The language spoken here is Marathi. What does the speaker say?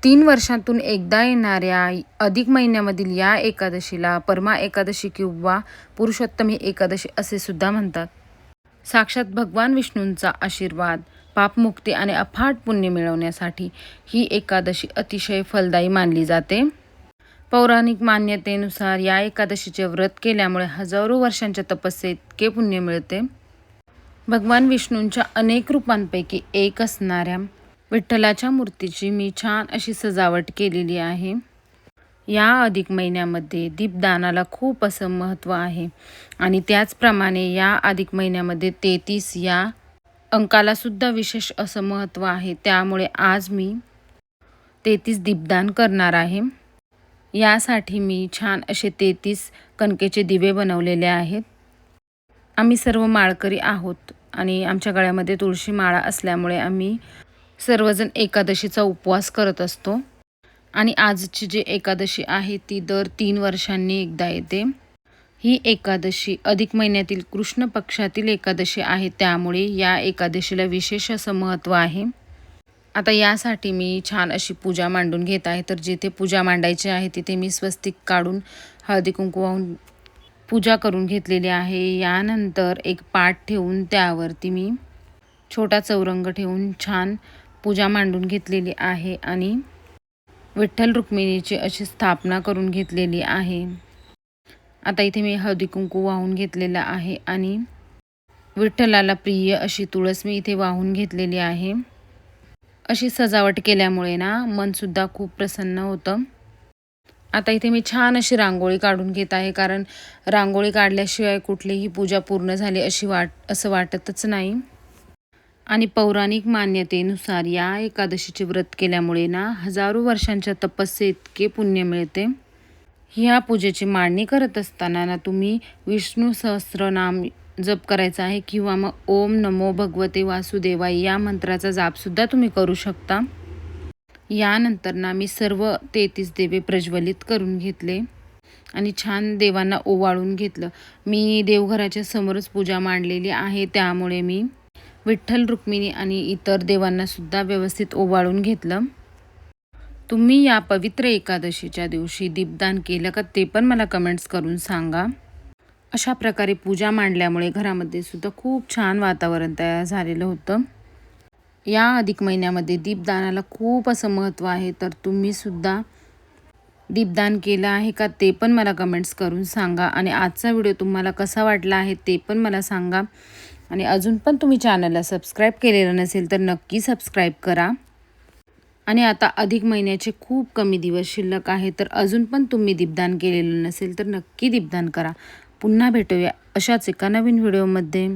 3 वर्षातून एकदा येणाऱ्या अधिक महिन्यामधील या एकादशीला परमा एकादशी किंवा पुरुषोत्तमी एकादशी असे सुद्धा म्हणतात. साक्षात भगवान विष्णूंचा आशीर्वाद, पापमुक्ती आणि अफाट पुण्य मिळवण्यासाठी ही एकादशी अतिशय फलदायी मानली जाते. पौराणिक मान्यतेनुसार या एकादशीचे व्रत केल्यामुळे हजारो वर्षांच्या तपस्येत इतके पुण्य मिळते. भगवान विष्णूंच्या अनेक रूपांपैकी एक असणाऱ्या विठ्ठलाच्या मूर्तीची मी छान अशी सजावट केलेली आहे. या अधिक महिन्यामध्ये दीपदानाला खूप असं महत्त्व आहे आणि त्याचप्रमाणे या अधिक महिन्यामध्ये 33 या अंकाला सुद्धा विशेष असं महत्त्व आहे. त्यामुळे आज मी 33 दीपदान करणार आहे. यासाठी मी छान असे 33 कणकेचे दिवे बनवलेले आहेत. आम्ही सर्व माळकरी आहोत आणि आमच्या गळ्यामध्ये तुळशी माळा असल्यामुळे आम्ही सर्वजण एकादशीचा उपवास करत असतो आणि आजची जी एकादशी आहे ती दर 3 वर्षांनी एकदा येते. ही एकादशी अधिक महिन्यातील कृष्ण पक्षातील एकादशी आहे. त्यामुळे या एकादशीला विशेष असं महत्त्व आहे. आता यासाठी मी छान अशी पूजा मांडून घेत आहे. तर जिथे पूजा मांडायची आहे तिथे मी स्वस्तिक काढून हळदी कुंकू वाहून पूजा करून घेतलेली आहे. यानंतर एक पाट ठेवून त्यावरती मी छोटा चौरंग ठेवून छान पूजा मांडून घेतलेली आहे आणि विठ्ठल रुक्मिणीची अशी स्थापना करून घेतलेली आहे. आता इथे मी हळदी कुंकू वाहून घेतलेला आहे आणि विठ्ठलाला प्रिय अशी तुळस मी इथे वाहून घेतलेली आहे. अशी सजावट केल्यामुळे ना मनसुद्धा खूप प्रसन्न होतं. आता इथे मी छान अशी रांगोळी काढून घेत आहे, कारण रांगोळी काढल्याशिवाय कुठलीही पूजा पूर्ण झाली असं वाटतच नाही. आणि पौराणिक मान्यतेनुसार या एकादशीचे व्रत केल्यामुळे ना हजारो वर्षांच्या तपस्येत इतके पुण्य मिळते. ह्या पूजेची मांडणी करत असताना ना तुम्ही विष्णू सहस्त्रनाम जप करायचा आहे किंवा मग ओम नमो भगवते वासुदेवाय या मंत्राचा जापसुद्धा तुम्ही करू शकता. यानंतर ना मी सर्व 33 देवे प्रज्वलित करून घेतले आणि छान देवांना ओवाळून घेतलं. मी देवघराच्या समोरच पूजा मांडलेली आहे, त्यामुळे मी विठ्ठल रुक्मिणी आणि इतर देवांना सुद्धा व्यवस्थित ओवाळून घेतलं. तुम्ही या पवित्र एकादशीच्या दिवशी दीपदान केलं का ते पण मला कमेंट्स करून सांगा. अशा प्रकारे पूजा मांडल्यामुळे घरामध्ये सुद्धा खूप छान वातावरण तयार झालेलं होतं. या अधिक महिन्यामध्ये दीपदानाला खूप असं महत्त्व आहे. तर तुम्ही सुद्धा दीपदान केलं आहे का ते पण मला कमेंट्स करून सांगा. आणि आजचा व्हिडिओ तुम्हाला कसा वाटला आहे ते पण मला सांगा. आणि अजून पण तुम्ही चॅनलला सबस्क्राईब केलेलं नसेल तर नक्की सबस्क्राईब करा. आणि आता अधिक महिन्याचे खूप कमी दिवस शिल्लक आहे, तर अजून पण तुम्ही दीपदान केलेलं नसेल तर नक्की दीपदान करा. पुन्हा भेटूया अशाच एका नवीन व्हिडिओमध्ये.